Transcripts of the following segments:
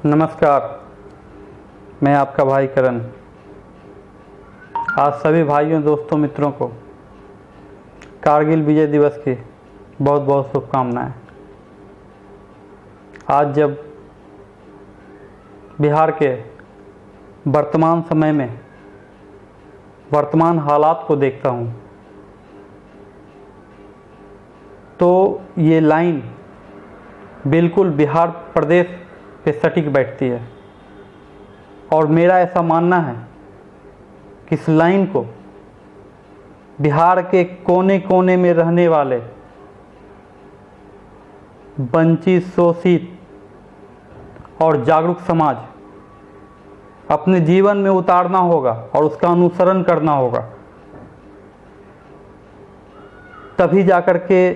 नमस्कार, मैं आपका भाई करण। आज सभी भाइयों, दोस्तों, मित्रों को कारगिल विजय दिवस की बहुत बहुत शुभकामनाएं। आज जब बिहार के वर्तमान समय में वर्तमान हालात को देखता हूं, तो ये लाइन बिल्कुल बिहार प्रदेश पे सटीक बैठती है और मेरा ऐसा मानना है कि इस लाइन को बिहार के कोने कोने में रहने वाले वंचित, शोषित और जागरूक समाज अपने जीवन में उतारना होगा और उसका अनुसरण करना होगा। तभी जाकर के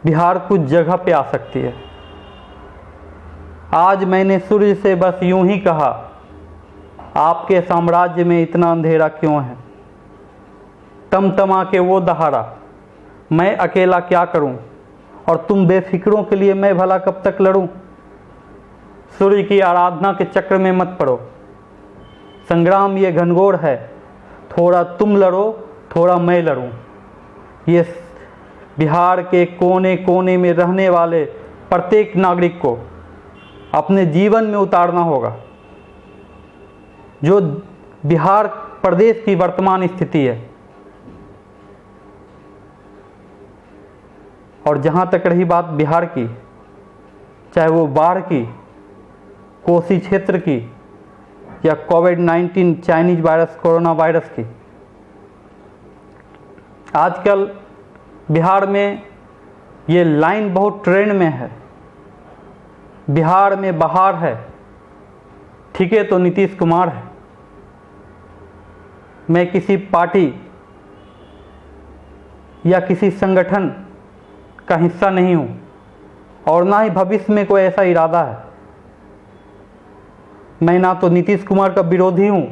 बिहार कुछ जगह पे आ सकती है। आज मैंने सूर्य से बस यूं ही कहा, आपके साम्राज्य में इतना अंधेरा क्यों है? तमतमा के वो दहाड़ा, मैं अकेला क्या करूं? और तुम बेफिक्रों के लिए मैं भला कब तक लड़ूं? सूर्य की आराधना के चक्र में मत पड़ो, संग्राम ये घनघोर है, थोड़ा तुम लड़ो, थोड़ा मैं लड़ूं। ये बिहार के कोने कोने में रहने वाले प्रत्येक नागरिक को अपने जीवन में उतारना होगा। जो बिहार प्रदेश की वर्तमान स्थिति है, और जहां तक रही बात बिहार की, चाहे वो बाढ़ की, कोसी क्षेत्र की या कोविड-19 चाइनीज वायरस, कोरोना वायरस की, आजकल बिहार में ये लाइन बहुत ट्रेंड में है। बिहार में बहार है, ठीक है, तो नीतीश कुमार है। मैं किसी पार्टी या किसी संगठन का हिस्सा नहीं हूं और ना ही भविष्य में कोई ऐसा इरादा है। मैं ना तो नीतीश कुमार का विरोधी हूं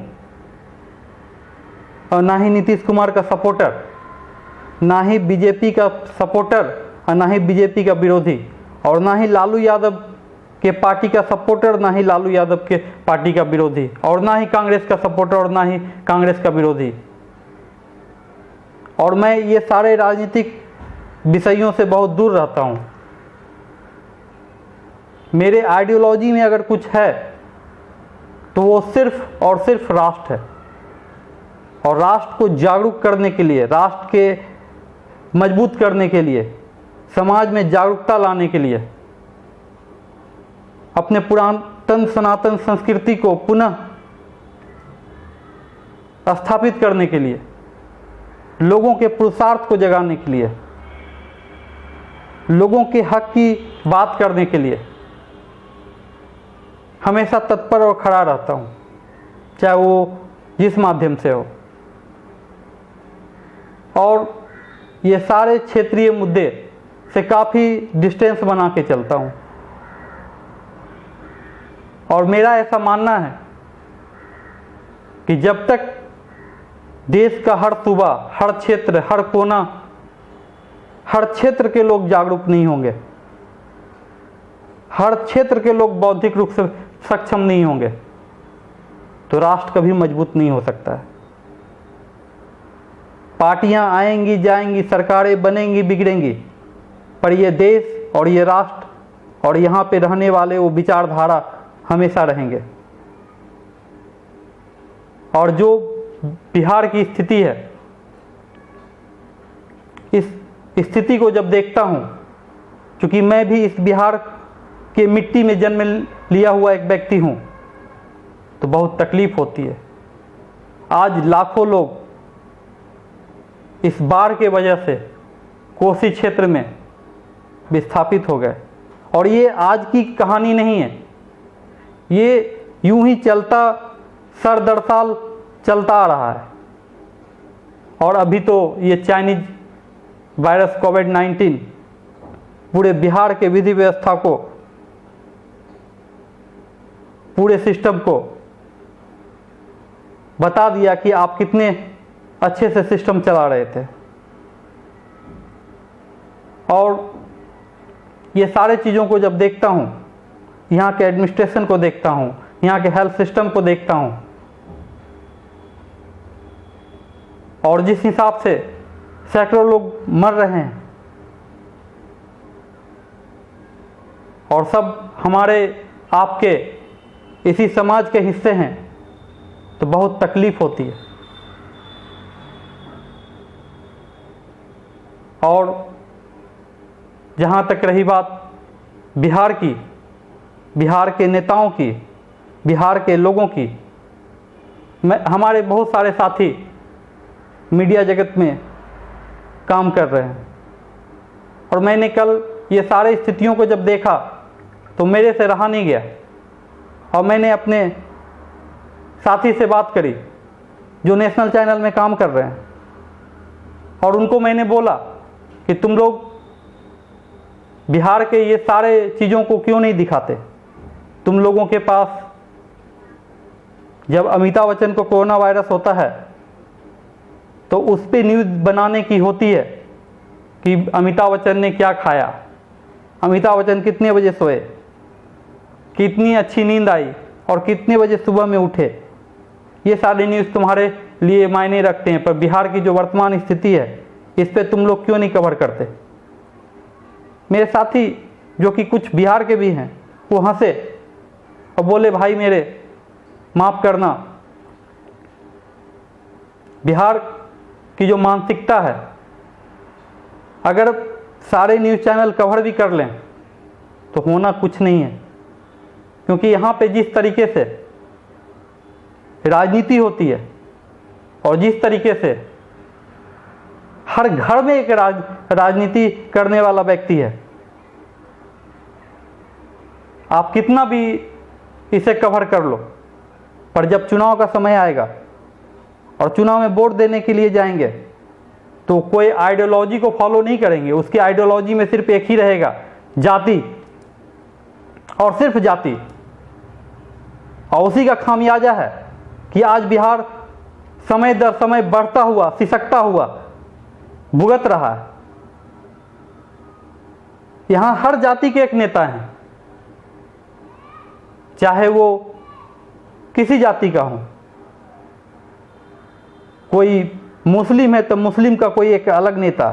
और ना ही नीतीश कुमार का सपोर्टर, ना ही बीजेपी का सपोर्टर और ना ही बीजेपी का विरोधी, और ना ही लालू यादव के पार्टी का सपोर्टर, ना ही लालू यादव के पार्टी का विरोधी, और ना ही कांग्रेस का सपोर्टर और ना ही कांग्रेस का विरोधी। और मैं ये सारे राजनीतिक विषयों से बहुत दूर रहता हूं। मेरे आइडियोलॉजी में अगर कुछ है तो वो सिर्फ और सिर्फ राष्ट्र है, और राष्ट्र को जागरूक करने के लिए, राष्ट्र के मजबूत करने के लिए, समाज में जागरूकता लाने के लिए, अपने पुरातन सनातन संस्कृति को पुनः स्थापित करने के लिए, लोगों के पुरुषार्थ को जगाने के लिए, लोगों के हक की बात करने के लिए हमेशा तत्पर और खड़ा रहता हूं, चाहे वो जिस माध्यम से हो। और ये सारे क्षेत्रीय मुद्दे से काफ़ी डिस्टेंस बना के चलता हूं। और मेरा ऐसा मानना है कि जब तक देश का हर सूबा, हर क्षेत्र, हर कोना, हर क्षेत्र के लोग जागरूक नहीं होंगे, हर क्षेत्र के लोग बौद्धिक रूप से सक्षम नहीं होंगे, तो राष्ट्र कभी मजबूत नहीं हो सकता है। पार्टियां आएंगी जाएंगी, सरकारें बनेंगी बिगड़ेंगी, पर ये देश और ये राष्ट्र और यहाँ पे रहने वाले वो विचारधारा हमेशा रहेंगे। और जो बिहार की स्थिति है, इस स्थिति को जब देखता हूँ, क्योंकि मैं भी इस बिहार के मिट्टी में जन्म लिया हुआ एक व्यक्ति हूँ, तो बहुत तकलीफ होती है। आज लाखों लोग इस बाढ़ के वजह से कोसी क्षेत्र में विस्थापित हो गए, और ये आज की कहानी नहीं है, ये यूं ही चलता सर दर साल चलता आ रहा है। और अभी तो ये चाइनीज वायरस कोविड-19 पूरे बिहार के विधि व्यवस्था को, पूरे सिस्टम को बता दिया कि आप कितने अच्छे से सिस्टम चला रहे थे। और ये सारे चीज़ों को जब देखता हूँ, यहाँ के एडमिनिस्ट्रेशन को देखता हूँ, यहाँ के हेल्थ सिस्टम को देखता हूँ, और जिस हिसाब से सैकड़ों लोग मर रहे हैं और सब हमारे आपके इसी समाज के हिस्से हैं, तो बहुत तकलीफ होती है। और जहाँ तक रही बात बिहार की, बिहार के नेताओं की, बिहार के लोगों की, हमारे बहुत सारे साथी मीडिया जगत में काम कर रहे हैं, और मैंने कल ये सारे स्थितियों को जब देखा तो मेरे से रहा नहीं गया, और मैंने अपने साथी से बात करी जो नेशनल चैनल में काम कर रहे हैं, और उनको मैंने बोला कि तुम लोग बिहार के ये सारे चीज़ों को क्यों नहीं दिखाते? तुम लोगों के पास जब अमिताभ बच्चन को कोरोना वायरस होता है तो उस पर न्यूज़ बनाने की होती है कि अमिताभ बच्चन ने क्या खाया, अमिताभ बच्चन कितने बजे सोए, कितनी अच्छी नींद आई और कितने बजे सुबह में उठे। ये सारी न्यूज़ तुम्हारे लिए मायने रखते हैं, पर बिहार की जो वर्तमान स्थिति है इस पे तुम लोग क्यों नहीं कवर करते? मेरे साथी जो कि कुछ बिहार के भी हैं वो हंसे और बोले, भाई मेरे माफ़ करना, बिहार की जो मानसिकता है, अगर सारे न्यूज़ चैनल कवर भी कर लें तो होना कुछ नहीं है, क्योंकि यहाँ पे जिस तरीके से राजनीति होती है और जिस तरीके से हर घर में एक राजनीति करने वाला व्यक्ति है, आप कितना भी इसे कवर कर लो, पर जब चुनाव का समय आएगा और चुनाव में वोट देने के लिए जाएंगे तो कोई आइडियोलॉजी को फॉलो नहीं करेंगे। उसकी आइडियोलॉजी में सिर्फ एक ही रहेगा, जाति और सिर्फ जाति। और उसी का खामियाजा है कि आज बिहार समय दर समय बढ़ता हुआ, सिसकता हुआ भुगत रहा है। यहां हर जाति के एक नेता हैं, चाहे वो किसी जाति का हो। कोई मुस्लिम है तो मुस्लिम का कोई एक अलग नेता,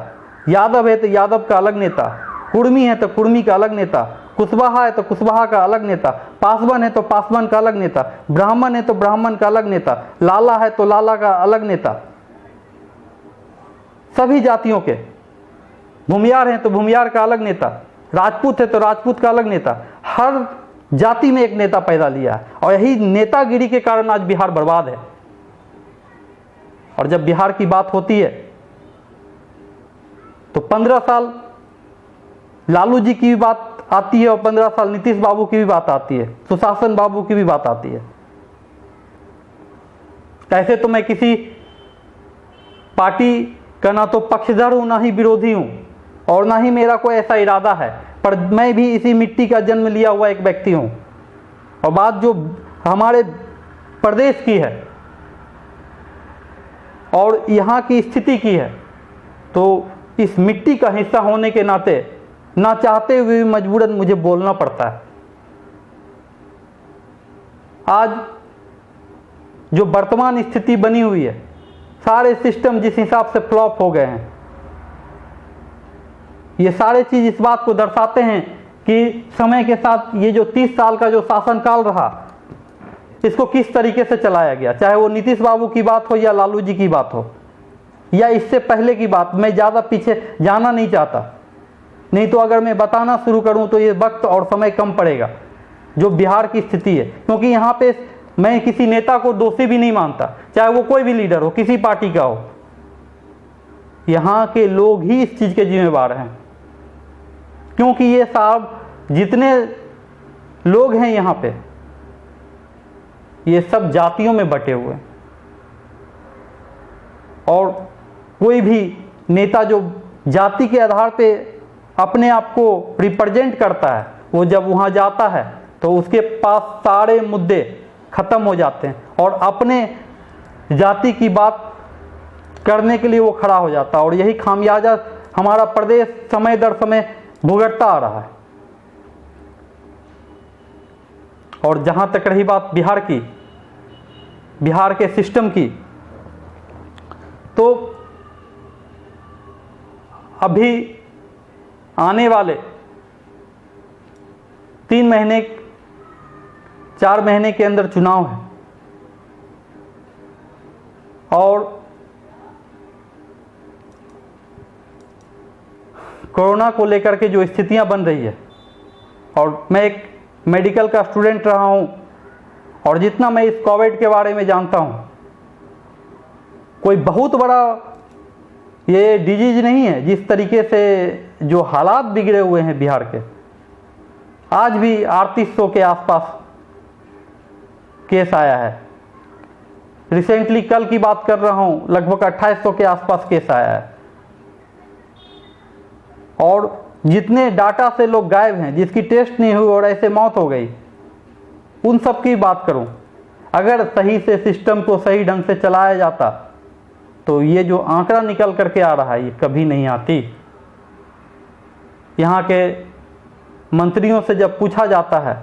यादव है तो यादव का अलग नेता, कुर्मी है तो कुर्मी का अलग नेता, कुशवाहा है तो कुशवाहा का अलग नेता, पासवान है तो पासवान का अलग नेता, ब्राह्मण है तो ब्राह्मण का अलग नेता, लाला है तो लाला का अलग नेता। सभी जातियों के, भूमियार हैं तो भूमियार का अलग नेता, राजपूत है तो राजपूत का अलग नेता। हर जाति में एक नेता पैदा लिया है, और यही नेतागिरी के कारण आज बिहार बर्बाद है। और जब बिहार की बात होती है तो 15 साल लालू जी की भी बात आती है और 15 साल नीतीश बाबू की भी बात आती है, सुशासन बाबू की भी बात आती है। ऐसे तो मैं किसी पार्टी का ना तो पक्षधर हूं, ना ही विरोधी हूं, और ना ही मेरा कोई ऐसा इरादा है, पर मैं भी इसी मिट्टी का जन्म लिया हुआ एक व्यक्ति हूं। और बात जो हमारे प्रदेश की है और यहाँ की स्थिति की है, तो इस मिट्टी का हिस्सा होने के नाते ना चाहते हुए भी मजबूरन मुझे बोलना पड़ता है। आज जो वर्तमान स्थिति बनी हुई है, सारे सिस्टम जिस हिसाब से फ्लॉप हो गए हैं, ये सारे चीज इस बात को दर्शाते हैं कि समय के साथ ये जो 30 साल का जो शासनकाल रहा, इसको किस तरीके से चलाया गया। चाहे वो नीतीश बाबू की बात हो या लालू जी की बात हो या इससे पहले की बात, मैं ज़्यादा पीछे जाना नहीं चाहता, नहीं तो अगर मैं बताना शुरू करूं तो ये वक्त और समय कम पड़ेगा जो बिहार की स्थिति है। क्योंकि यहाँ पे मैं किसी नेता को दोषी भी नहीं मानता, चाहे वो कोई भी लीडर हो, किसी पार्टी का हो। यहाँ के लोग ही इस चीज़ के जिम्मेवार हैं, क्योंकि ये साहब जितने लोग हैं यहाँ पे, ये सब जातियों में बटे हुए हैं। और कोई भी नेता जो जाति के आधार पे अपने आप को रिप्रेजेंट करता है, वो जब वहाँ जाता है तो उसके पास सारे मुद्दे खत्म हो जाते हैं और अपने जाति की बात करने के लिए वो खड़ा हो जाता है। और यही खामियाजा हमारा प्रदेश समय दर समय भुगतता आ रहा है। और जहाँ तक रही बात बिहार की, बिहार के सिस्टम की, तो अभी आने वाले 3 महीने 4 महीने के अंदर चुनाव है और कोरोना को लेकर के जो स्थितियां बन रही है, और मैं एक मेडिकल का स्टूडेंट रहा हूं और जितना मैं इस कोविड के बारे में जानता हूं, कोई बहुत बड़ा ये डिजीज नहीं है। जिस तरीके से जो हालात बिगड़े हुए हैं बिहार के, आज भी 3800 के आसपास केस आया है। रिसेंटली कल की बात कर रहा हूं, लगभग 2800 के आसपास केस आया है। और जितने डाटा से लोग गायब हैं, जिसकी टेस्ट नहीं हुई और ऐसे मौत हो गई, उन सब की बात करूं, अगर सही से सिस्टम को सही ढंग से चलाया जाता तो ये जो आंकड़ा निकल करके आ रहा है ये कभी नहीं आती। यहाँ के मंत्रियों से जब पूछा जाता है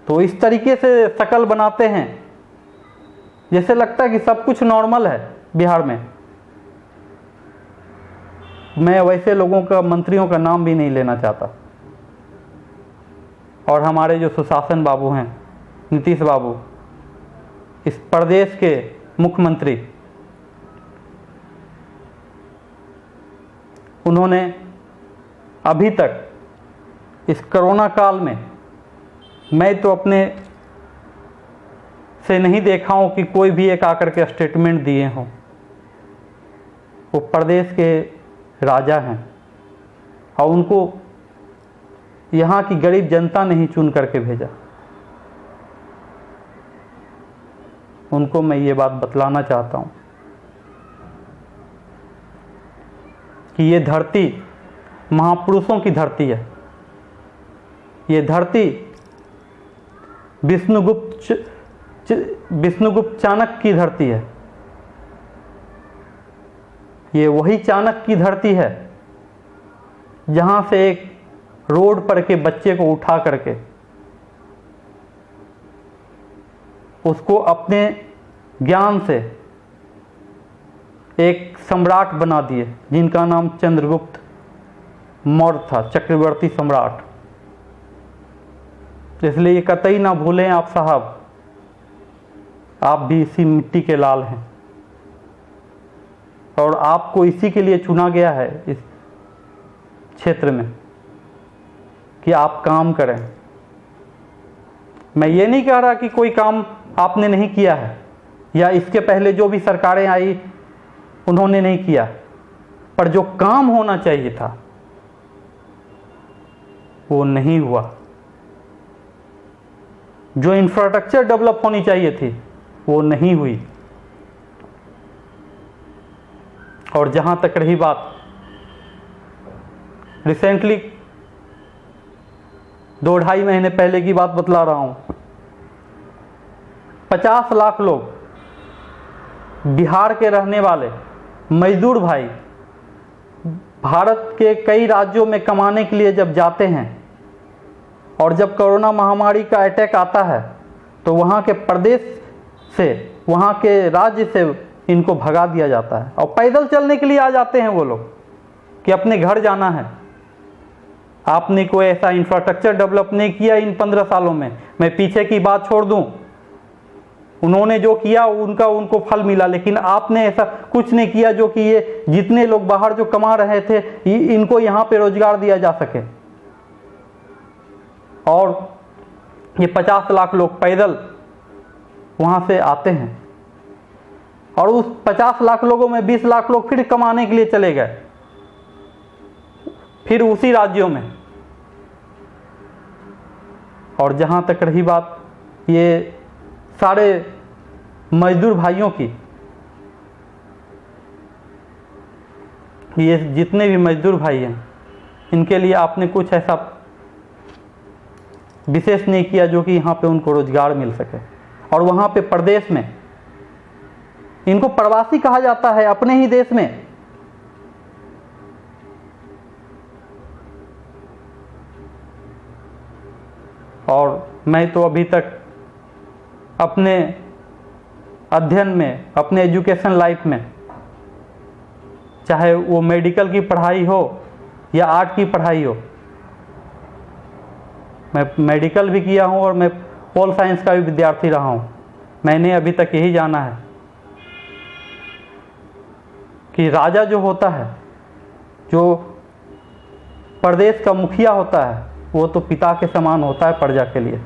तो इस तरीके से शक्ल बनाते हैं जैसे लगता है कि सब कुछ नॉर्मल है बिहार में। मैं वैसे लोगों का, मंत्रियों का नाम भी नहीं लेना चाहता। और हमारे जो सुशासन बाबू हैं, नीतीश बाबू, इस प्रदेश के मुख्यमंत्री, उन्होंने अभी तक इस कोरोना काल में, मैं तो अपने से नहीं देखा हूं कि कोई भी एक आकर के स्टेटमेंट दिए हों। वो प्रदेश के राजा हैं और उनको यहाँ की गरीब जनता ने ही चुन करके भेजा। उनको मैं ये बात बतलाना चाहता हूँ कि ये धरती महापुरुषों की धरती है। ये धरती विष्णुगुप्त चाणक्य की धरती है। ये वही चाणक्य की धरती है जहां से एक रोड पर के बच्चे को उठा करके उसको अपने ज्ञान से एक सम्राट बना दिए, जिनका नाम चंद्रगुप्त मौर्य था, चक्रवर्ती सम्राट। इसलिए ये कतई ना भूलें आप साहब, आप भी इसी मिट्टी के लाल हैं और आपको इसी के लिए चुना गया है इस क्षेत्र में कि आप काम करें। मैं ये नहीं कह रहा कि कोई काम आपने नहीं किया है या इसके पहले जो भी सरकारें आई उन्होंने नहीं किया, पर जो काम होना चाहिए था वो नहीं हुआ। जो इंफ्रास्ट्रक्चर डेवलप होनी चाहिए थी वो नहीं हुई। और जहां तक रही बात, रिसेंटली 2-2.5 महीने पहले की बात बतला रहा हूं, 50 लाख लोग बिहार के रहने वाले मजदूर भाई भारत के कई राज्यों में कमाने के लिए जब जाते हैं और जब कोरोना महामारी का अटैक आता है तो वहाँ के प्रदेश से, वहाँ के राज्य से इनको भगा दिया जाता है और पैदल चलने के लिए आ जाते हैं वो लोग कि अपने घर जाना है। आपने कोई ऐसा इंफ्रास्ट्रक्चर डेवलप नहीं किया इन 15 सालों में। मैं पीछे की बात छोड़ दूं, उन्होंने जो किया उनको फल मिला, लेकिन आपने ऐसा कुछ नहीं किया जो कि ये जितने लोग बाहर जो कमा रहे थे इनको यहाँ पे रोजगार दिया जा सके। और ये 50 लाख लोग पैदल वहां से आते हैं और उस 50 लाख लोगों में 20 लाख लोग फिर कमाने के लिए चले गए, फिर उसी राज्यों में। और जहां तक रही बात ये सारे मजदूर भाइयों की, ये जितने भी मजदूर भाई हैं, इनके लिए आपने कुछ ऐसा विशेष नहीं किया जो कि यहाँ पे उनको रोजगार मिल सके। और वहाँ पे प्रदेश में इनको प्रवासी कहा जाता है अपने ही देश में। और मैं तो अभी तक अपने अध्ययन में, अपने एजुकेशन लाइफ में, चाहे वो मेडिकल की पढ़ाई हो या आर्ट की पढ़ाई हो। मैं मेडिकल भी किया हूँ और मैं पोल साइंस का भी विद्यार्थी रहा हूँ। मैंने अभी तक यही जाना है कि राजा जो होता है, जो प्रदेश का मुखिया होता है, वो तो पिता के समान होता है प्रजा के लिए।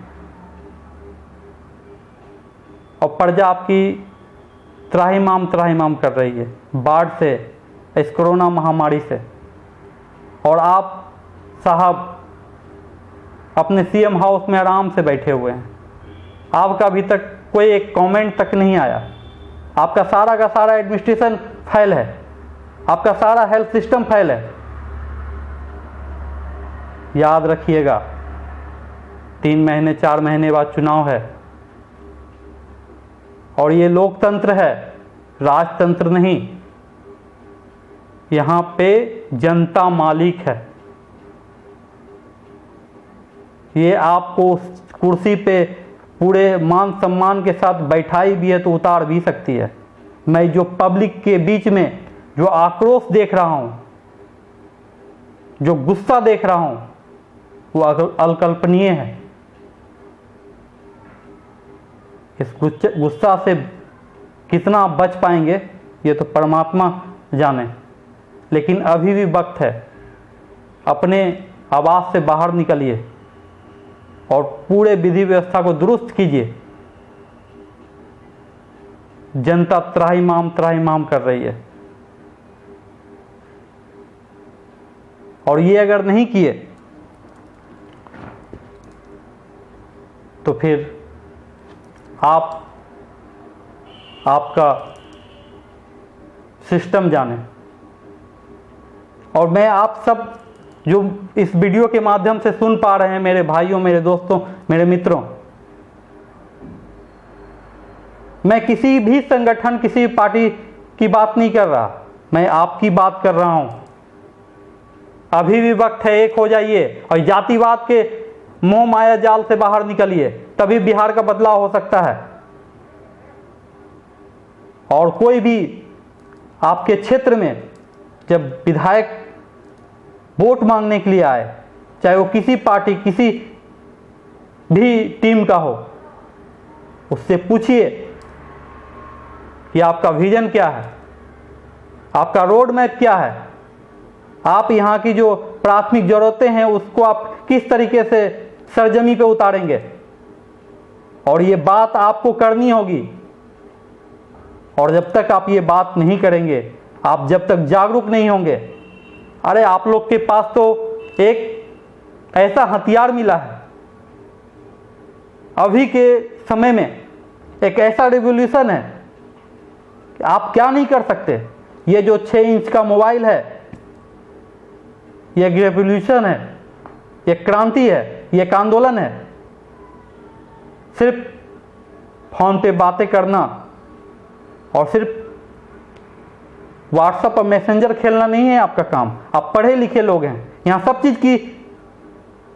और प्रजा आपकी त्राहिमाम कर रही है बाढ़ से, इस कोरोना महामारी से, और आप साहब अपने सीएम हाउस में आराम से बैठे हुए हैं। आपका अभी तक कोई एक कमेंट तक नहीं आया। आपका सारा का सारा एडमिनिस्ट्रेशन फेल है, आपका सारा हेल्थ सिस्टम फेल है। याद रखिएगा, 3 महीने 4 महीने बाद चुनाव है, और ये लोकतंत्र है, राजतंत्र नहीं। यहां पे जनता मालिक है। ये आपको कुर्सी पे पूरे मान सम्मान के साथ बैठाई भी है तो उतार भी सकती है। मैं जो पब्लिक के बीच में जो आक्रोश देख रहा हूं, जो गुस्सा देख रहा हूं, वो अकल्पनीय है। इस गुस्सा से कितना बच पाएंगे ये तो परमात्मा जाने, लेकिन अभी भी वक्त है। अपने आवाज से बाहर निकलिए और पूरे विधि व्यवस्था को दुरुस्त कीजिए। जनता त्राहिमाम कर रही है, और ये अगर नहीं किए तो फिर आपका सिस्टम जाने। और मैं आप सब जो इस वीडियो के माध्यम से सुन पा रहे हैं, मेरे भाइयों, मेरे दोस्तों, मेरे मित्रों, मैं किसी भी संगठन, किसी पार्टी की बात नहीं कर रहा, मैं आपकी बात कर रहा हूं। अभी भी वक्त है, एक हो जाइए और जातिवाद के मोह माया जाल से बाहर निकलिए, तभी बिहार का बदलाव हो सकता है। और कोई भी आपके क्षेत्र में जब विधायक वोट मांगने के लिए आए, चाहे वो किसी पार्टी, किसी भी टीम का हो, उससे पूछिए कि आपका विजन क्या है, आपका रोड मैप क्या है, आप यहाँ की जो प्राथमिक जरूरतें हैं उसको आप किस तरीके से सरजमी पे उतारेंगे। और ये बात आपको करनी होगी। और जब तक आप ये बात नहीं करेंगे, आप जब तक जागरूक नहीं होंगे, अरे आप लोग के पास तो एक ऐसा हथियार मिला है, अभी के समय में एक ऐसा रिवॉल्यूशन है कि आप क्या नहीं कर सकते। ये जो 6 इंच का मोबाइल है, ये एक रिवॉल्यूशन है, ये क्रांति है, ये एक आंदोलन है। सिर्फ फोन पे बातें करना और सिर्फ व्हाट्सएप और मैसेंजर खेलना नहीं है आपका काम। आप पढ़े लिखे लोग हैं, यहाँ सब चीज की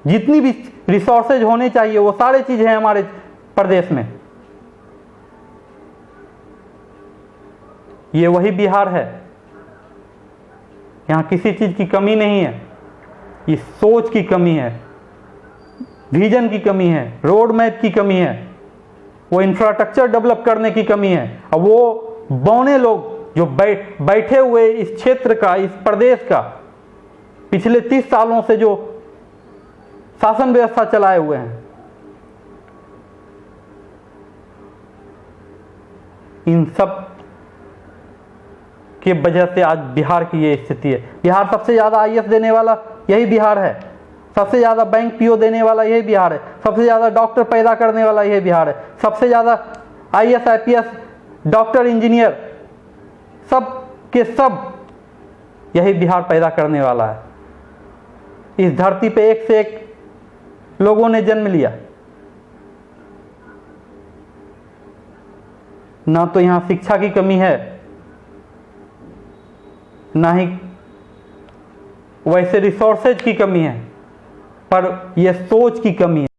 जितनी भी रिसोर्सेज होने चाहिए वो सारे चीज हैं हमारे प्रदेश में। ये वही बिहार है, यहाँ किसी चीज की कमी नहीं है। ये सोच की कमी है, विजन की कमी है, रोड मैप की कमी है, वो इंफ्रास्ट्रक्चर डेवलप करने की कमी है। और वो बौने लोग जो बैठे हुए इस क्षेत्र का, इस प्रदेश का पिछले 30 सालों से जो शासन व्यवस्था चलाए हुए हैं, इन सब के वजह से आज बिहार की ये स्थिति है। बिहार सबसे ज्यादा आईएएस देने वाला यही बिहार है, सबसे ज्यादा बैंक पीओ देने वाला यही बिहार है, सबसे ज्यादा डॉक्टर पैदा करने वाला यही बिहार है, सबसे ज्यादा आईएएस आईपीएस डॉक्टर इंजीनियर सब के सब यही बिहार पैदा करने वाला है। इस धरती पे एक से एक लोगों ने जन्म लिया। ना तो यहां शिक्षा की कमी है, ना ही वैसे रिसोर्सेज की कमी है, पर यह सोच की कमी है।